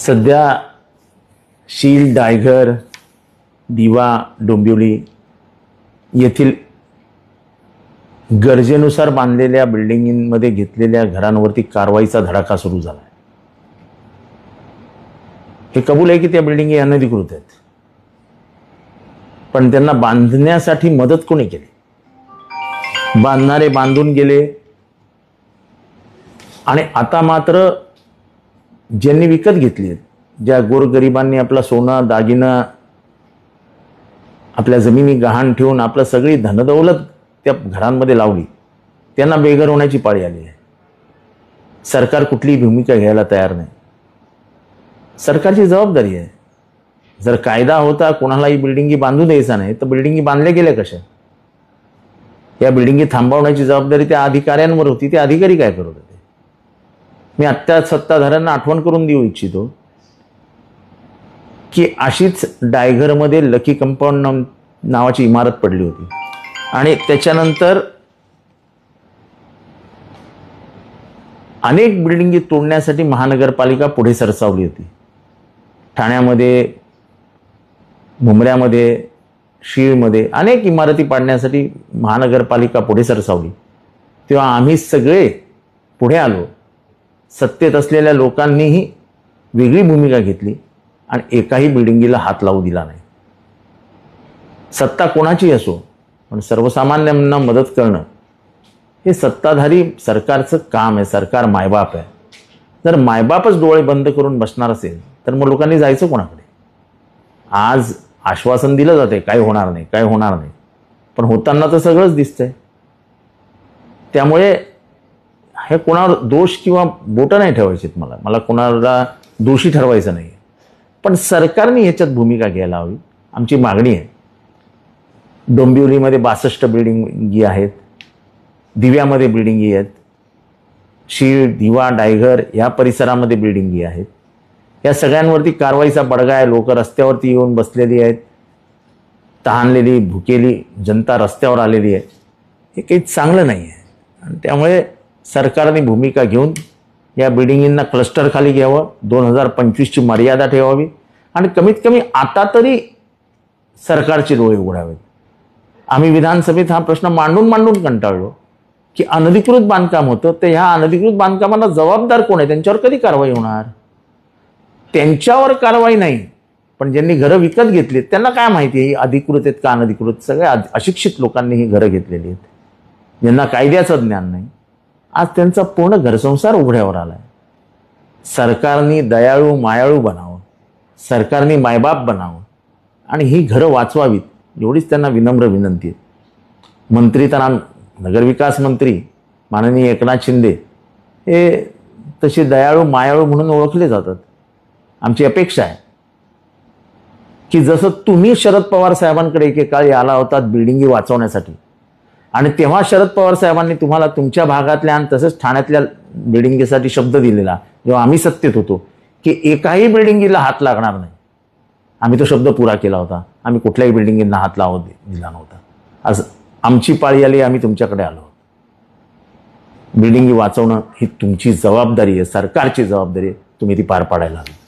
सध्या शील, डायघर, दिवा, डोंबिवली येथील गरजेनुसार बांधलेल्या बिल्डिंगमध्ये घेतलेल्या घरांवरती कारवाईचा धडाका सुरू झाला आहे। हे कबूल आहे की त्या बिल्डिंगी अनधिकृत आहेत, पण त्यांना बांधण्यासाठी मदत कोणी केली? बांधणारे बांधून गेले आणि आता मात्र ज्यांनी विकत घेतली, ज्या गोरगरिबांनी आपला सोनं दागिना आपल्या जमिनी गहाण ठेवून आपलं सगळी धनदौलत त्या घरांमध्ये लावली, त्यांना बेघर होण्याची पाळी आली आहे। सरकार कुठलीही भूमिका घ्यायला तयार नाही। सरकारची जबाबदारी आहे। जर कायदा होता कोणालाही बिल्डिंगी बांधू द्यायचा नाही, तर बिल्डिंगी बांधल्या गेल्या कशा? या बिल्डिंगी थांबवण्याची जबाबदारी त्या अधिकाऱ्यांवर होती। ते अधिकारी काय करत होते? मी आत्ता सत्ताधाऱ्यांना आठवण करून देऊ इच्छितो की अशीच डायघरमध्ये लकी कंपाऊंड नावाची इमारत पडली होती आणि त्याच्यानंतर अनेक बिल्डिंगी तोडण्यासाठी महानगरपालिका पुढे सरसावली होती। ठाण्यामध्ये, मुंबऱ्यामध्ये, शीळमध्ये अनेक इमारती पाडण्यासाठी महानगरपालिका पुढे सरसावली। तेव्हा आम्ही सगळे पुढे आलो। सत्तेत असलेल्या लोकांनीही वेगळी भूमिका घेतली आणि एकाही बिल्डिंगीला हात लावू दिला नाही। सत्ता कोणाची असो, पण सर्वसामान्यांना मदत करणं हे सत्ताधारी सरकारचं काम आहे। सरकार मायबाप आहे। जर मायबापच डोळे बंद करून बसणार असेल तर मग लोकांनी जायचं कोणाकडे? आज आश्वासन दिलं जाते काय होणार नाही, काय होणार नाही, पण होताना तर सगळंच दिसतंय। त्यामुळे हे कोणावर दोष किंवा बोटं नाही ठेवायचे, मला कोणाला दोषी ठरवायचं नाही, पण सरकारने याच्यात भूमिका घ्यायला हवी। आमची मागणी आहे। डोंबिवलीमध्ये 62 बिल्डिंगी आहेत, दिव्यामध्ये बिल्डिंगी आहेत, शीळ, दिवा, डायघर या परिसरामध्ये बिल्डिंगी आहेत। या सगळ्यांवरती कारवाईचा बडगा आहे। लोक रस्त्यावरती येऊन बसलेली आहेत, तहानलेली भुकेली जनता रस्त्यावर आलेली आहे। हे काही चांगलं नाही आहे आणि त्यामुळे सरकारने भूमिका घेऊन या बिल्डिंगींना क्लस्टर खाली घ्यावं, 2025ची मर्यादा ठेवावी आणि कमीत कमी आता तरी सरकारचे डोळे उघडावेत। आम्ही विधानसभेत हा प्रश्न मांडून कंटाळलो की अनधिकृत बांधकाम होतं, तर ह्या अनधिकृत बांधकामाला जबाबदार कोण आहे? त्यांच्यावर कधी कारवाई होणार? त्यांच्यावर कारवाई नाही, पण ज्यांनी घरं विकत घेतली त्यांना काय माहिती आहे अधिकृत आहेत का अनधिकृत? सगळ्या अशिक्षित लोकांनी ही घरं घेतलेली आहेत, ज्यांना कायद्याचं ज्ञान नाही। आज त्यांचा पूर्ण घरसंसार उघड्यावर आलाय। सरकारने दयाळू मायाळू बनावं, सरकारने मायबाप बनावं आणि ही घरं वाचवावीत, एवढीच त्यांना विनम्र विनंती आहे। मंत्री तर नगरविकास मंत्री माननीय एकनाथ शिंदे हे तसे दयाळू मायाळू म्हणून ओळखले जातात। आमची अपेक्षा आहे की जसं तुम्ही शरद पवार साहेबांकडे एकेकाळी आला होतात बिल्डिंगी वाचवण्यासाठी आणि तेव्हा शरद पवार साहेबांनी तुम्हाला तुमच्या भागातल्या आणि तसंच ठाण्यातल्या बिल्डिंगीसाठी शब्द दिलेला, जेव्हा आम्ही सत्तेत होतो, की एकाही बिल्डिंगीला हात लागणार नाही, आम्ही तो शब्द पुरा केला होता। आम्ही कुठल्याही बिल्डिंगींना हात लावू दिला नव्हता। आज आमची पाळी आली, आम्ही तुमच्याकडे आलो। बिल्डिंगी वाचवणं ही तुमची जबाबदारी आहे, सरकारची जबाबदारी आहे, तुम्ही ती पार पाडायला हवी।